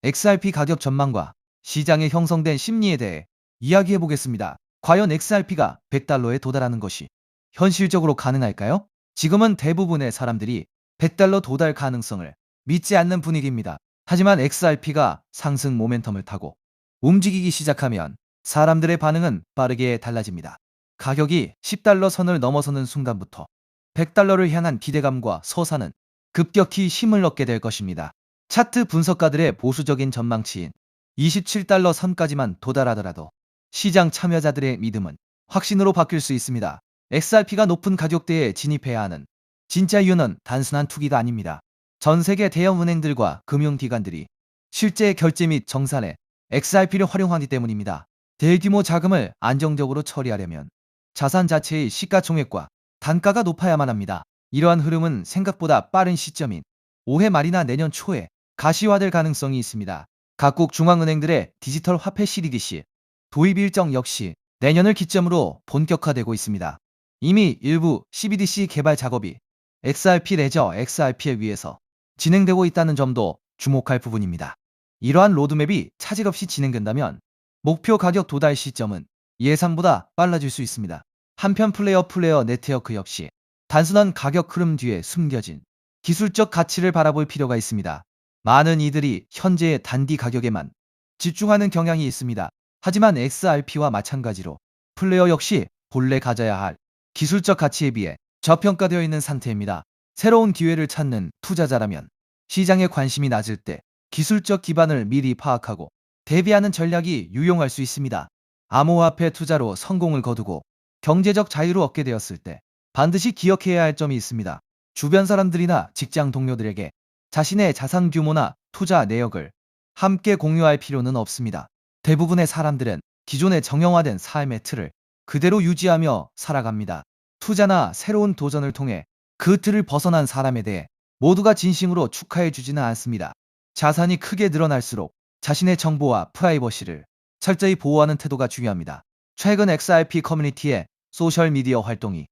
XRP 가격 전망과 시장에 형성된 심리에 대해 이야기해 보겠습니다. 과연 XRP가 100달러에 도달하는 것이 현실적으로 가능할까요? 지금은 대부분의 사람들이 100달러 도달 가능성을 믿지 않는 분위기입니다. 하지만 XRP가 상승 모멘텀을 타고 움직이기 시작하면 사람들의 반응은 빠르게 달라집니다. 가격이 10달러 선을 넘어서는 순간부터 100달러를 향한 기대감과 서사는 급격히 힘을 얻게 될 것입니다. 차트 분석가들의 보수적인 전망치인 27달러 선까지만 도달하더라도 시장 참여자들의 믿음은 확신으로 바뀔 수 있습니다. XRP가 높은 가격대에 진입해야 하는 진짜 이유는 단순한 투기가 아닙니다. 전 세계 대형 은행들과 금융기관들이 실제 결제 및 정산에 XRP를 활용하기 때문입니다. 대규모 자금을 안정적으로 처리하려면 자산 자체의 시가총액과 단가가 높아야만 합니다. 이러한 흐름은 생각보다 빠른 시점인 올해 말이나 내년 초에 가시화될 가능성이 있습니다. 각국 중앙은행들의 디지털 화폐 CBDC 도입 일정 역시 내년을 기점으로 본격화되고 있습니다. 이미 일부 CBDC 개발 작업이 XRP 레저 XRP에 의해서 진행되고 있다는 점도 주목할 부분입니다. 이러한 로드맵이 차질 없이 진행된다면 목표 가격 도달 시점은 예상보다 빨라질 수 있습니다. 한편 플레이어 네트워크 역시 단순한 가격 흐름 뒤에 숨겨진 기술적 가치를 바라볼 필요가 있습니다. 많은 이들이 현재의 단기 가격에만 집중하는 경향이 있습니다. 하지만 XRP와 마찬가지로 플레이어 역시 본래 가져야 할 기술적 가치에 비해 저평가되어 있는 상태입니다. 새로운 기회를 찾는 투자자라면 시장에 관심이 낮을 때 기술적 기반을 미리 파악하고 대비하는 전략이 유용할 수 있습니다. 암호화폐 투자로 성공을 거두고 경제적 자유를 얻게 되었을 때 반드시 기억해야 할 점이 있습니다. 주변 사람들이나 직장 동료들에게 자신의 자산 규모나 투자 내역을 함께 공유할 필요는 없습니다. 대부분의 사람들은 기존의 정형화된 삶의 틀을 그대로 유지하며 살아갑니다. 투자나 새로운 도전을 통해 그 틀을 벗어난 사람에 대해 모두가 진심으로 축하해 주지는 않습니다. 자산이 크게 늘어날수록 자신의 정보와 프라이버시를 철저히 보호하는 태도가 중요합니다. 최근 XRP 커뮤니티의 소셜미디어 활동이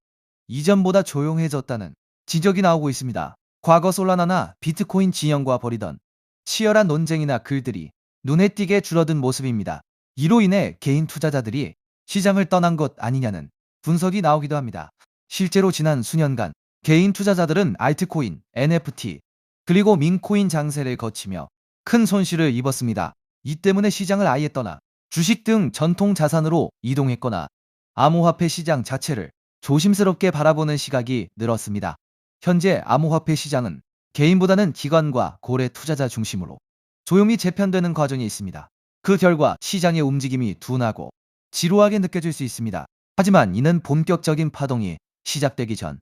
이전보다 조용해졌다는 지적이 나오고 있습니다. 과거 솔라나나 비트코인 진영과 벌이던 치열한 논쟁이나 글들이 눈에 띄게 줄어든 모습입니다. 이로 인해 개인 투자자들이 시장을 떠난 것 아니냐는 분석이 나오기도 합니다. 실제로 지난 수년간 개인 투자자들은 알트코인, NFT, 그리고 민코인 장세를 거치며 큰 손실을 입었습니다. 이 때문에 시장을 아예 떠나 주식 등 전통 자산으로 이동했거나 암호화폐 시장 자체를 조심스럽게 바라보는 시각이 늘었습니다. 현재 암호화폐 시장은 개인보다는 기관과 고래 투자자 중심으로 조용히 재편되는 과정이 있습니다. 그 결과 시장의 움직임이 둔하고 지루하게 느껴질 수 있습니다. 하지만 이는 본격적인 파동이 시작되기 전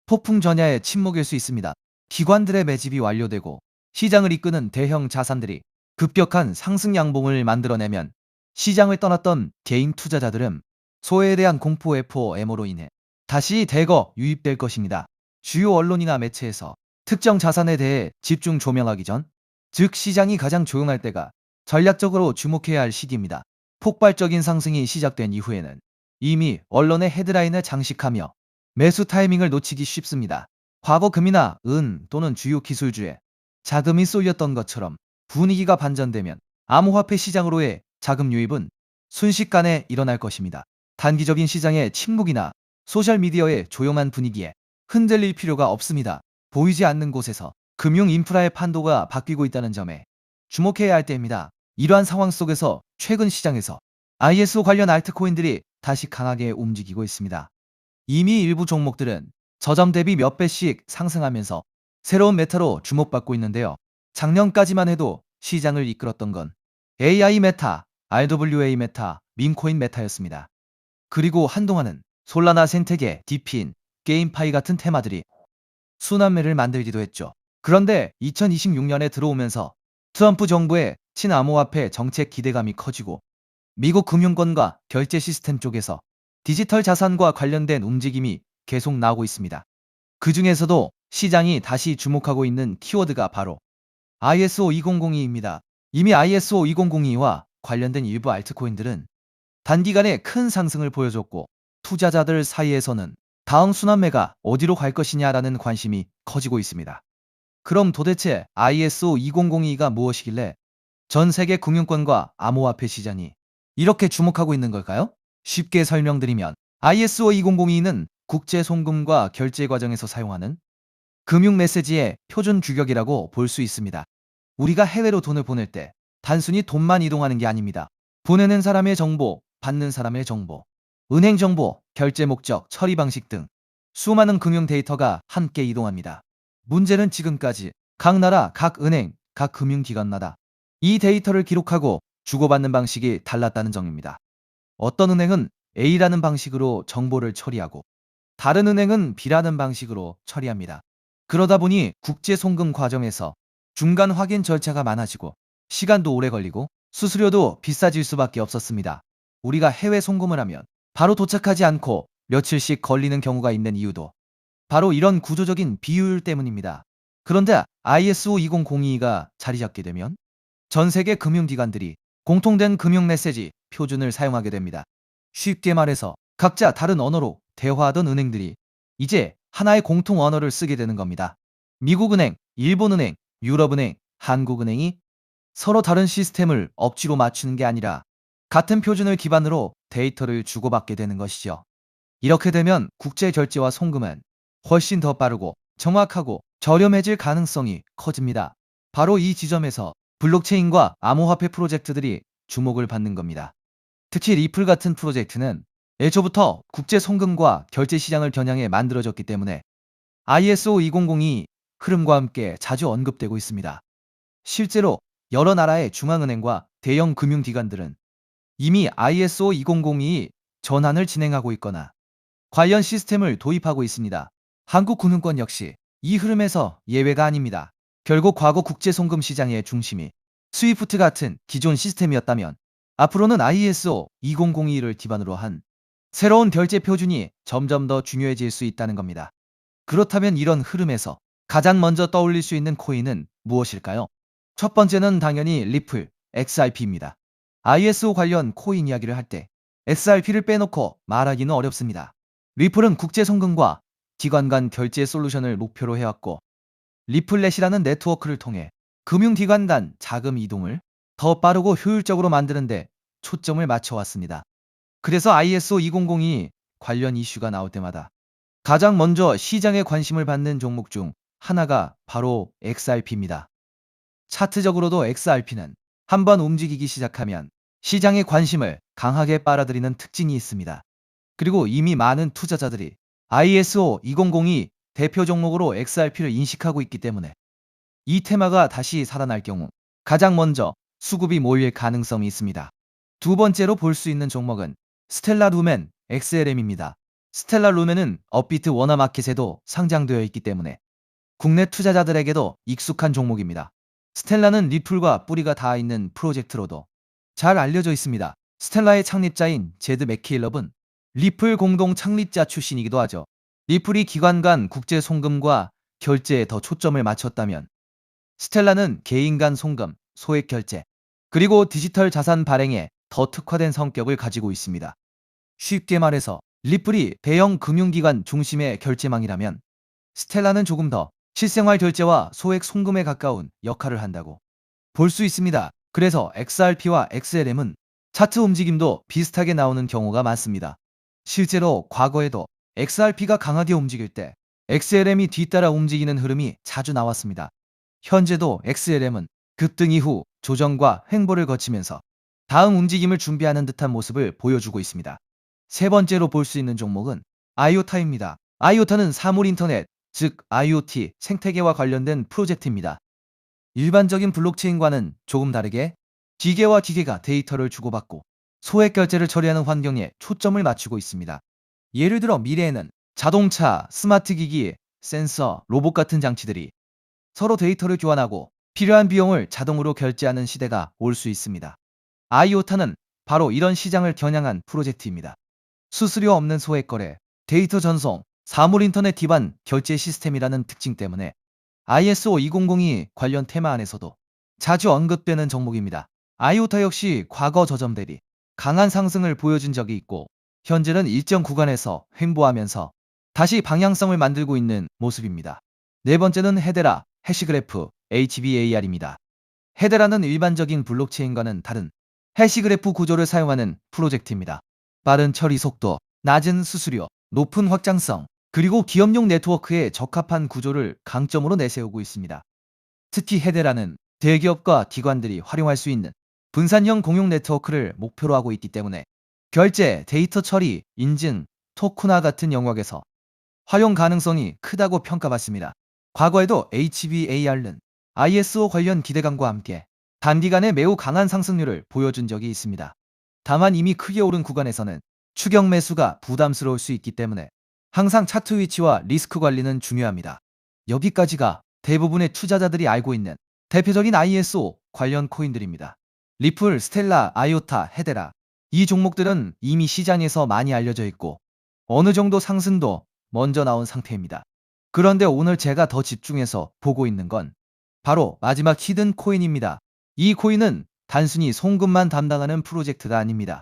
폭풍 전야의 침묵일 수 있습니다. 기관들의 매집이 완료되고 시장을 이끄는 대형 자산들이 급격한 상승 양봉을 만들어내면 시장을 떠났던 개인 투자자들은 소외에 대한 공포 FOMO로 인해 다시 대거 유입될 것입니다. 주요 언론이나 매체에서 특정 자산에 대해 집중 조명하기 전, 즉 시장이 가장 조용할 때가 전략적으로 주목해야 할 시기입니다. 폭발적인 상승이 시작된 이후에는 이미 언론의 헤드라인을 장식하며 매수 타이밍을 놓치기 쉽습니다. 과거 금이나 은 또는 주요 기술주에 자금이 쏠렸던 것처럼 분위기가 반전되면 암호화폐 시장으로의 자금 유입은 순식간에 일어날 것입니다. 단기적인 시장의 침묵이나 소셜미디어의 조용한 분위기에 흔들릴 필요가 없습니다. 보이지 않는 곳에서 금융 인프라의 판도가 바뀌고 있다는 점에 주목해야 할 때입니다. 이러한 상황 속에서 최근 시장에서 ISO 관련 알트코인들이 다시 강하게 움직이고 있습니다. 이미 일부 종목들은 저점 대비 몇 배씩 상승하면서 새로운 메타로 주목받고 있는데요. 작년까지만 해도 시장을 이끌었던 건 AI 메타, RWA 메타, 민코인 메타였습니다. 그리고 한동안은 솔라나 생태계, 디피인, 게임파이 같은 테마들이 순환매를 만들기도 했죠. 그런데 2026년에 들어오면서 트럼프 정부의 친암호화폐 정책 기대감이 커지고 미국 금융권과 결제 시스템 쪽에서 디지털 자산과 관련된 움직임이 계속 나오고 있습니다. 그 중에서도 시장이 다시 주목하고 있는 키워드가 바로 ISO 2002입니다. 이미 ISO 2002와 관련된 일부 알트코인들은 단기간에 큰 상승을 보여줬고 투자자들 사이에서는 다음 순환매가 어디로 갈 것이냐라는 관심이 커지고 있습니다. 그럼 도대체 ISO 2002가 무엇이길래 전 세계 금융권과 암호화폐 시장이 이렇게 주목하고 있는 걸까요? 쉽게 설명드리면 ISO 2002는 국제 송금과 결제 과정에서 사용하는 금융 메시지의 표준 규격이라고 볼 수 있습니다. 우리가 해외로 돈을 보낼 때 단순히 돈만 이동하는 게 아닙니다. 보내는 사람의 정보, 받는 사람의 정보, 은행 정보, 결제 목적, 처리 방식 등 수많은 금융 데이터가 함께 이동합니다. 문제는 지금까지 각 나라, 각 은행, 각 금융기관마다 이 데이터를 기록하고 주고받는 방식이 달랐다는 점입니다. 어떤 은행은 A라는 방식으로 정보를 처리하고 다른 은행은 B라는 방식으로 처리합니다. 그러다 보니 국제 송금 과정에서 중간 확인 절차가 많아지고 시간도 오래 걸리고 수수료도 비싸질 수밖에 없었습니다. 우리가 해외 송금을 하면 바로 도착하지 않고 며칠씩 걸리는 경우가 있는 이유도 바로 이런 구조적인 비효율 때문입니다. 그런데 ISO 20002가 자리 잡게 되면 전 세계 금융기관들이 공통된 금융 메시지 표준을 사용하게 됩니다. 쉽게 말해서 각자 다른 언어로 대화하던 은행들이 이제 하나의 공통 언어를 쓰게 되는 겁니다. 미국은행, 일본은행, 유럽은행, 한국은행이 서로 다른 시스템을 억지로 맞추는 게 아니라 같은 표준을 기반으로 데이터를 주고받게 되는 것이죠. 이렇게 되면 국제 결제와 송금은 훨씬 더 빠르고 정확하고 저렴해질 가능성이 커집니다. 바로 이 지점에서 블록체인과 암호화폐 프로젝트들이 주목을 받는 겁니다. 특히 리플 같은 프로젝트는 애초부터 국제 송금과 결제 시장을 겨냥해 만들어졌기 때문에 ISO 2002 흐름과 함께 자주 언급되고 있습니다. 실제로 여러 나라의 중앙은행과 대형 금융기관들은 이미 ISO 2002 전환을 진행하고 있거나 관련 시스템을 도입하고 있습니다. 한국금융권 역시 이 흐름에서 예외가 아닙니다. 결국 과거 국제송금 시장의 중심이 스위프트 같은 기존 시스템이었다면 앞으로는 ISO 2002를 기반으로 한 새로운 결제 표준이 점점 더 중요해질 수 있다는 겁니다. 그렇다면 이런 흐름에서 가장 먼저 떠올릴 수 있는 코인은 무엇일까요? 첫 번째는 당연히 리플, XRP입니다. ISO 관련 코인 이야기를 할 때 XRP를 빼놓고 말하기는 어렵습니다. 리플은 국제송금과 기관 간 결제 솔루션을 목표로 해왔고 리플렛이라는 네트워크를 통해 금융기관 간 자금 이동을 더 빠르고 효율적으로 만드는데 초점을 맞춰왔습니다. 그래서 ISO 2002 관련 이슈가 나올 때마다 가장 먼저 시장에 관심을 받는 종목 중 하나가 바로 XRP입니다. 차트적으로도 XRP는 한번 움직이기 시작하면 시장의 관심을 강하게 빨아들이는 특징이 있습니다. 그리고 이미 많은 투자자들이 ISO 2002 대표 종목으로 XRP를 인식하고 있기 때문에 이 테마가 다시 살아날 경우 가장 먼저 수급이 몰릴 가능성이 있습니다. 두 번째로 볼 수 있는 종목은 스텔라 루멘 XLM입니다. 스텔라 루멘은 업비트 워너마켓에도 상장되어 있기 때문에 국내 투자자들에게도 익숙한 종목입니다. 스텔라는 리플과 뿌리가 닿아 있는 프로젝트로도 잘 알려져 있습니다. 스텔라의 창립자인 제드 맥케일럽은 리플 공동 창립자 출신이기도 하죠. 리플이 기관 간 국제 송금과 결제에 더 초점을 맞췄다면 스텔라는 개인 간 송금, 소액 결제, 그리고 디지털 자산 발행에 더 특화된 성격을 가지고 있습니다. 쉽게 말해서 리플이 대형 금융기관 중심의 결제망이라면 스텔라는 조금 더 실생활 결제와 소액 송금에 가까운 역할을 한다고 볼 수 있습니다. 그래서 XRP와 XLM은 차트 움직임도 비슷하게 나오는 경우가 많습니다. 실제로 과거에도 XRP가 강하게 움직일 때 XLM이 뒤따라 움직이는 흐름이 자주 나왔습니다. 현재도 XLM은 급등 이후 조정과 횡보를 거치면서 다음 움직임을 준비하는 듯한 모습을 보여주고 있습니다. 세 번째로 볼 수 있는 종목은 아이오타입니다. 아이오타는 사물인터넷, 즉 IoT 생태계와 관련된 프로젝트입니다. 일반적인 블록체인과는 조금 다르게 기계와 기계가 데이터를 주고받고 소액 결제를 처리하는 환경에 초점을 맞추고 있습니다. 예를 들어 미래에는 자동차, 스마트 기기, 센서, 로봇 같은 장치들이 서로 데이터를 교환하고 필요한 비용을 자동으로 결제하는 시대가 올 수 있습니다. 아이오타는 바로 이런 시장을 겨냥한 프로젝트입니다. 수수료 없는 소액 거래, 데이터 전송, 사물 인터넷 기반 결제 시스템이라는 특징 때문에 ISO 2002 관련 테마 안에서도 자주 언급되는 종목입니다. 아이오타 역시 과거 저점 대비 강한 상승을 보여준 적이 있고 현재는 일정 구간에서 횡보하면서 다시 방향성을 만들고 있는 모습입니다. 네 번째는 헤데라, 해시그래프, HBAR입니다. 헤데라는 일반적인 블록체인과는 다른 해시그래프 구조를 사용하는 프로젝트입니다. 빠른 처리 속도, 낮은 수수료, 높은 확장성, 그리고 기업용 네트워크에 적합한 구조를 강점으로 내세우고 있습니다. 특히 헤데라는 대기업과 기관들이 활용할 수 있는 분산형 공용 네트워크를 목표로 하고 있기 때문에 결제, 데이터 처리, 인증, 토큰화 같은 영역에서 활용 가능성이 크다고 평가받습니다. 과거에도 HBAR는 ISO 관련 기대감과 함께 단기간에 매우 강한 상승률을 보여준 적이 있습니다. 다만 이미 크게 오른 구간에서는 추격 매수가 부담스러울 수 있기 때문에 항상 차트 위치와 리스크 관리는 중요합니다. 여기까지가 대부분의 투자자들이 알고 있는 대표적인 ISO 관련 코인들입니다. 리플, 스텔라, 아이오타, 헤데라. 이 종목들은 이미 시장에서 많이 알려져 있고 어느 정도 상승도 먼저 나온 상태입니다. 그런데 오늘 제가 더 집중해서 보고 있는 건 바로 마지막 히든 코인입니다. 이 코인은 단순히 송금만 담당하는 프로젝트가 아닙니다.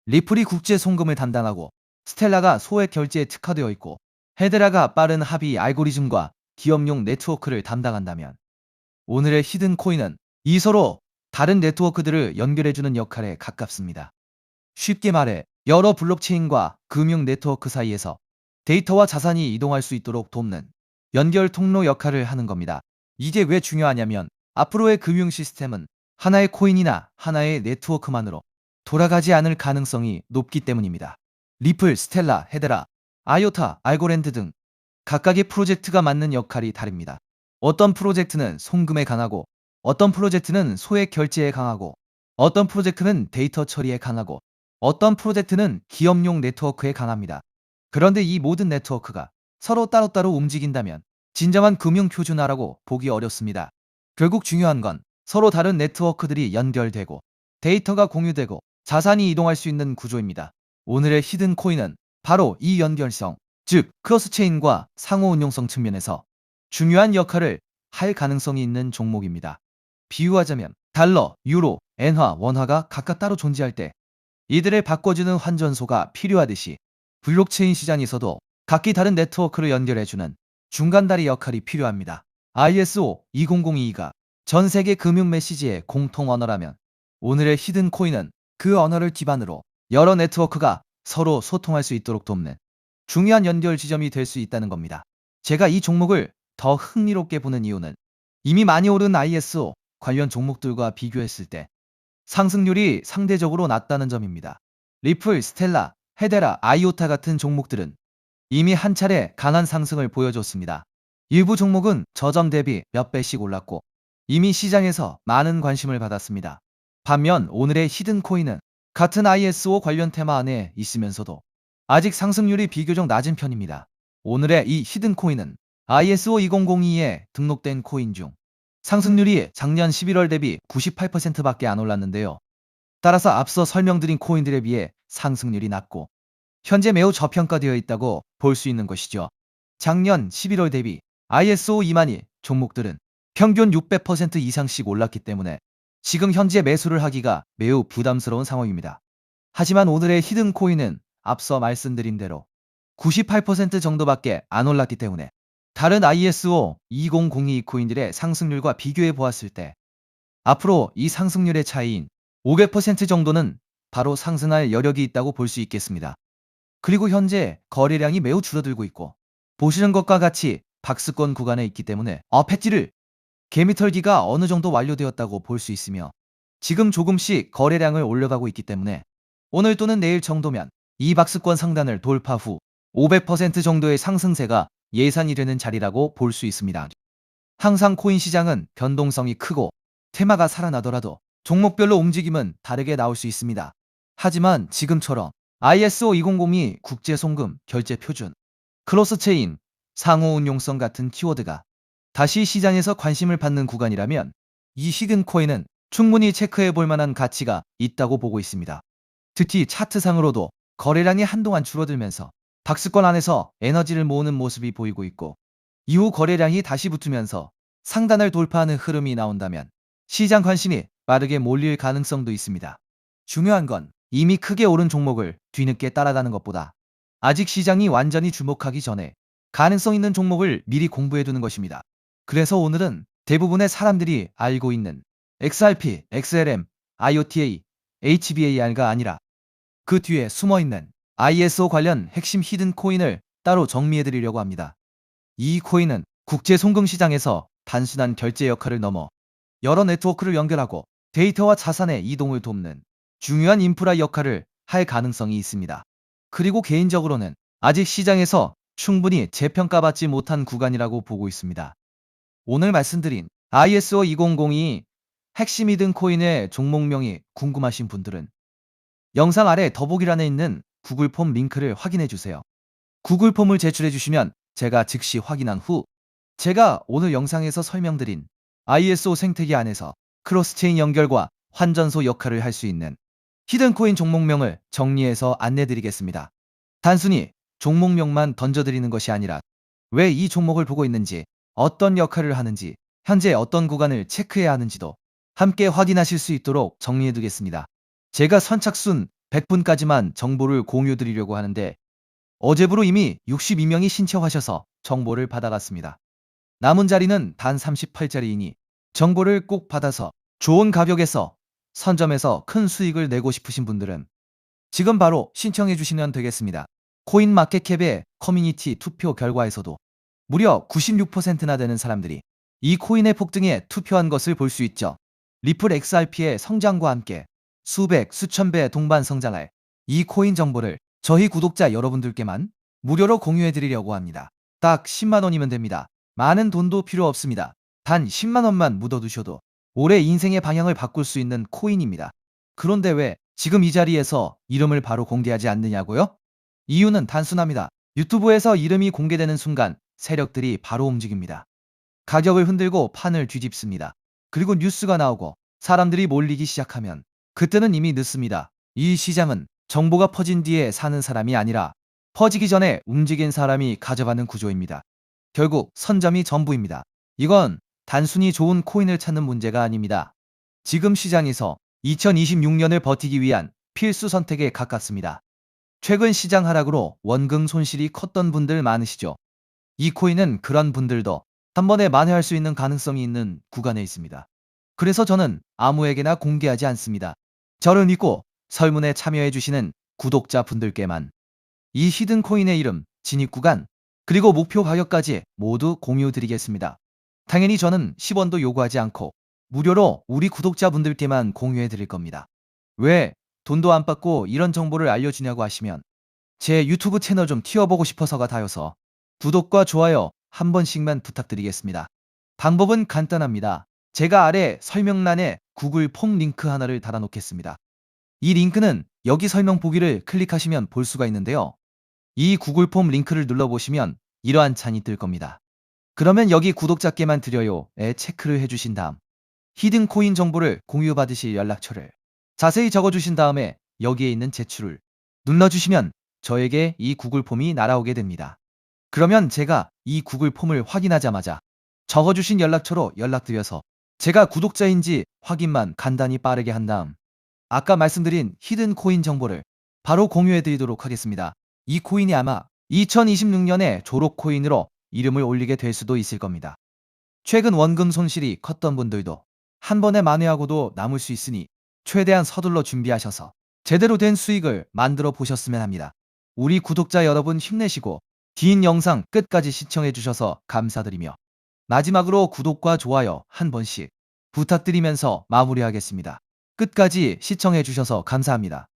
리플이 국제 송금을 담당하고 스텔라가 소액 결제에 특화되어 있고 헤드라가 빠른 합의 알고리즘과 기업용 네트워크를 담당한다면 오늘의 히든 코인은 이 서로 다른 네트워크들을 연결해주는 역할에 가깝습니다. 쉽게 말해 여러 블록체인과 금융 네트워크 사이에서 데이터와 자산이 이동할 수 있도록 돕는 연결 통로 역할을 하는 겁니다. 이게 왜 중요하냐면 앞으로의 금융 시스템은 하나의 코인이나 하나의 네트워크만으로 돌아가지 않을 가능성이 높기 때문입니다. 리플, 스텔라, 헤데라, 아이오타, 알고랜드 등 각각의 프로젝트가 맡는 역할이 다릅니다. 어떤 프로젝트는 송금에 강하고 어떤 프로젝트는 소액 결제에 강하고 어떤 프로젝트는 데이터 처리에 강하고 어떤 프로젝트는 기업용 네트워크에 강합니다. 그런데 이 모든 네트워크가 서로 따로따로 움직인다면 진정한 금융 표준화라고 보기 어렵습니다. 결국 중요한 건 서로 다른 네트워크들이 연결되고 데이터가 공유되고 자산이 이동할 수 있는 구조입니다. 오늘의 히든 코인은 바로 이 연결성, 즉 크로스체인과 상호 운용성 측면에서 중요한 역할을 할 가능성이 있는 종목입니다. 비유하자면 달러, 유로, 엔화, 원화가 각각 따로 존재할 때 이들을 바꿔주는 환전소가 필요하듯이 블록체인 시장에서도 각기 다른 네트워크를 연결해주는 중간다리 역할이 필요합니다. ISO 2002가 전 세계 금융 메시지의 공통 언어라면 오늘의 히든 코인은 그 언어를 기반으로 여러 네트워크가 서로 소통할 수 있도록 돕는 중요한 연결 지점이 될 수 있다는 겁니다. 제가 이 종목을 더 흥미롭게 보는 이유는 이미 많이 오른 ISO 관련 종목들과 비교했을 때 상승률이 상대적으로 낮다는 점입니다. 리플, 스텔라, 헤데라, 아이오타 같은 종목들은 이미 한 차례 강한 상승을 보여줬습니다. 일부 종목은 저점 대비 몇 배씩 올랐고 이미 시장에서 많은 관심을 받았습니다. 반면 오늘의 히든 코인은 같은 ISO 관련 테마 안에 있으면서도 아직 상승률이 비교적 낮은 편입니다. 오늘의 이 히든 코인은 ISO 2002에 등록된 코인 중 상승률이 작년 11월 대비 98%밖에 안 올랐는데요. 따라서 앞서 설명드린 코인들에 비해 상승률이 낮고 현재 매우 저평가되어 있다고 볼 수 있는 것이죠. 작년 11월 대비 ISO 2만이 종목들은 평균 600% 이상씩 올랐기 때문에 지금 현재 매수를 하기가 매우 부담스러운 상황입니다. 하지만 오늘의 히든 코인은 앞서 말씀드린 대로 98% 정도밖에 안 올랐기 때문에 다른 ISO 2002 코인들의 상승률과 비교해 보았을 때 앞으로 이 상승률의 차이인 500% 정도는 바로 상승할 여력이 있다고 볼 수 있겠습니다. 그리고 현재 거래량이 매우 줄어들고 있고 보시는 것과 같이 박스권 구간에 있기 때문에 패지를 개미털기가 어느 정도 완료되었다고 볼 수 있으며 지금 조금씩 거래량을 올려가고 있기 때문에 오늘 또는 내일 정도면 이 박스권 상단을 돌파 후 500% 정도의 상승세가 예상이 되는 자리라고 볼 수 있습니다. 항상 코인 시장은 변동성이 크고 테마가 살아나더라도 종목별로 움직임은 다르게 나올 수 있습니다. 하지만 지금처럼 ISO 2002 국제송금 결제 표준, 크로스체인, 상호 운용성 같은 키워드가 다시 시장에서 관심을 받는 구간이라면 이 히든 코인은 충분히 체크해 볼 만한 가치가 있다고 보고 있습니다. 특히 차트상으로도 거래량이 한동안 줄어들면서 박스권 안에서 에너지를 모으는 모습이 보이고 있고 이후 거래량이 다시 붙으면서 상단을 돌파하는 흐름이 나온다면 시장 관심이 빠르게 몰릴 가능성도 있습니다. 중요한 건 이미 크게 오른 종목을 뒤늦게 따라가는 것보다 아직 시장이 완전히 주목하기 전에 가능성 있는 종목을 미리 공부해 두는 것입니다. 그래서 오늘은 대부분의 사람들이 알고 있는 XRP, XLM, IOTA, HBAR가 아니라 그 뒤에 숨어있는 ISO 관련 핵심 히든 코인을 따로 정리해드리려고 합니다. 이 코인은 국제 송금 시장에서 단순한 결제 역할을 넘어 여러 네트워크를 연결하고 데이터와 자산의 이동을 돕는 중요한 인프라 역할을 할 가능성이 있습니다. 그리고 개인적으로는 아직 시장에서 충분히 재평가받지 못한 구간이라고 보고 있습니다. 오늘 말씀드린 ISO 2002 핵심 히든 코인의 종목명이 궁금하신 분들은 영상 아래 더보기란에 있는 구글 폼 링크를 확인해 주세요. 구글 폼을 제출해 주시면 제가 즉시 확인한 후 제가 오늘 영상에서 설명드린 ISO 생태계 안에서 크로스체인 연결과 환전소 역할을 할 수 있는 히든코인 종목명을 정리해서 안내드리겠습니다. 단순히 종목명만 던져드리는 것이 아니라 왜 이 종목을 보고 있는지, 어떤 역할을 하는지, 현재 어떤 구간을 체크해야 하는지도 함께 확인하실 수 있도록 정리해두겠습니다. 제가 선착순 100분까지만 정보를 공유드리려고 하는데 어제부로 이미 62명이 신청하셔서 정보를 받아갔습니다. 남은 자리는 단 38자리이니 정보를 꼭 받아서 좋은 가격에서 선점해서 큰 수익을 내고 싶으신 분들은 지금 바로 신청해 주시면 되겠습니다. 코인마켓캡의 커뮤니티 투표 결과에서도 무려 96%나 되는 사람들이 이 코인의 폭등에 투표한 것을 볼 수 있죠. 리플 XRP의 성장과 함께 수백, 수천 배 동반 성장할 이 코인 정보를 저희 구독자 여러분들께만 무료로 공유해 드리려고 합니다. 딱 10만 원이면 됩니다. 많은 돈도 필요 없습니다. 단 10만 원만 묻어두셔도 올해 인생의 방향을 바꿀 수 있는 코인입니다. 그런데 왜 지금 이 자리에서 이름을 바로 공개하지 않느냐고요? 이유는 단순합니다. 유튜브에서 이름이 공개되는 순간 세력들이 바로 움직입니다. 가격을 흔들고 판을 뒤집습니다. 그리고 뉴스가 나오고 사람들이 몰리기 시작하면 그때는 이미 늦습니다. 이 시장은 정보가 퍼진 뒤에 사는 사람이 아니라 퍼지기 전에 움직인 사람이 가져가는 구조입니다. 결국 선점이 전부입니다. 이건 단순히 좋은 코인을 찾는 문제가 아닙니다. 지금 시장에서 2026년을 버티기 위한 필수 선택에 가깝습니다. 최근 시장 하락으로 원금 손실이 컸던 분들 많으시죠? 이 코인은 그런 분들도 한 번에 만회할 수 있는 가능성이 있는 구간에 있습니다. 그래서 저는 아무에게나 공개하지 않습니다. 저를 믿고 설문에 참여해주시는 구독자분들께만 이 히든 코인의 이름, 진입 구간, 그리고 목표 가격까지 모두 공유드리겠습니다. 당연히 저는 10원도 요구하지 않고 무료로 우리 구독자분들께만 공유해 드릴 겁니다. 왜 돈도 안 받고 이런 정보를 알려주냐고 하시면 제 유튜브 채널 좀 튀어보고 싶어서가 다여서 구독과 좋아요 한 번씩만 부탁드리겠습니다. 방법은 간단합니다. 제가 아래 설명란에 구글 폼 링크 하나를 달아놓겠습니다. 이 링크는 여기 설명 보기를 클릭하시면 볼 수가 있는데요. 이 구글 폼 링크를 눌러보시면 이러한 창이 뜰 겁니다. 그러면 여기 구독자께만 드려요에 체크를 해주신 다음 히든 코인 정보를 공유받으실 연락처를 자세히 적어주신 다음에 여기에 있는 제출을 눌러주시면 저에게 이 구글 폼이 날아오게 됩니다. 그러면 제가 이 구글 폼을 확인하자마자 적어주신 연락처로 연락드려서 제가 구독자인지 확인만 간단히 빠르게 한 다음 아까 말씀드린 히든 코인 정보를 바로 공유해드리도록 하겠습니다. 이 코인이 아마 2026년에 졸업 코인으로 이름을 올리게 될 수도 있을 겁니다. 최근 원금 손실이 컸던 분들도 한 번에 만회하고도 남을 수 있으니 최대한 서둘러 준비하셔서 제대로 된 수익을 만들어 보셨으면 합니다. 우리 구독자 여러분 힘내시고 긴 영상 끝까지 시청해 주셔서 감사드리며 마지막으로 구독과 좋아요 한 번씩 부탁드리면서 마무리하겠습니다. 끝까지 시청해 주셔서 감사합니다.